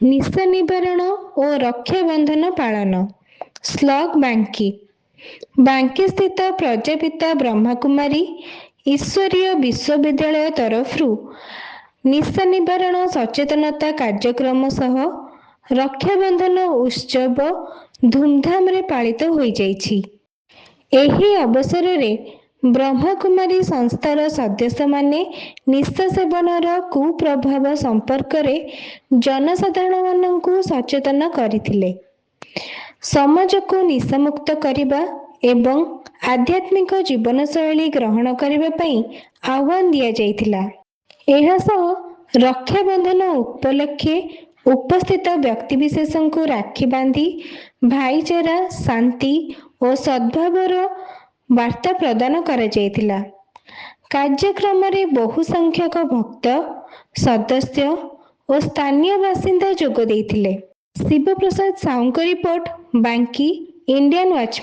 ନିଶା ନିବାରଣ ଓ ରକ୍ଷାବନ୍ଧନ ପାଳନ। ସ୍ଲଗ ବାଙ୍କି। ବାଙ୍କି ସ୍ଥିତ ପ୍ରଜାପିତା ବ୍ରହ୍ମାକୁମାରୀ ଈଶ୍ୱରୀୟ ବିଶ୍ୱବିଦ୍ୟାଳୟ ତରଫରୁ ନିଶା ନିବାରଣ ସଚେତନତା କାର୍ଯ୍ୟକ୍ରମ ସହ ରକ୍ଷାବନ୍ଧନ ଉତ୍ସବ ଧୁମଧାମରେ ପାଳିତ ହୋଇଯାଇଛି। ଏହି ଅବସରରେ ବ୍ରହ୍ମାକୁମାରୀ ସଂସ୍ଥାର ସଦସ୍ୟମାନେ ନିଶା ସେବନର କୁପ୍ରଭାବ ସମ୍ପର୍କରେ ଜନସାଧାରଣମାନଙ୍କୁ ସଚେତନ କରିଥିଲେ। ସମାଜକୁ ନିଶାମୁକ୍ତ କରିବା ଏବଂ ଆଧ୍ୟାତ୍ମିକ ଜୀବନଶୈଳୀ ଗ୍ରହଣ କରିବା ପାଇଁ ଆହ୍ୱାନ ଦିଆଯାଇଥିଲା। ଏହା ସହ ରକ୍ଷାବନ୍ଧନ ଉପଲକ୍ଷେ ଉପସ୍ଥିତ ବ୍ୟକ୍ତିବିଶେଷଙ୍କୁ ରାକ୍ଷୀ ବାନ୍ଧି ଭାଇଚାରା, ଶାନ୍ତି ଓ ସଦ୍ଭାବର ବାର୍ତ୍ତା ପ୍ରଦାନ କରାଯାଇଥିଲା। କାର୍ଯ୍ୟକ୍ରମରେ ବହୁ ସଂଖ୍ୟକ ଭକ୍ତ, ସଦସ୍ୟ ଓ ସ୍ଥାନୀୟ ବାସିନ୍ଦା ଯୋଗ ଦେଇଥିଲେ। ଶିବପ୍ରସାଦ ସାହୁଙ୍କ ରିପୋର୍ଟ, ବାଙ୍କୀ, ଇଣ୍ଡିଆନ୍ ୱାଚ୍।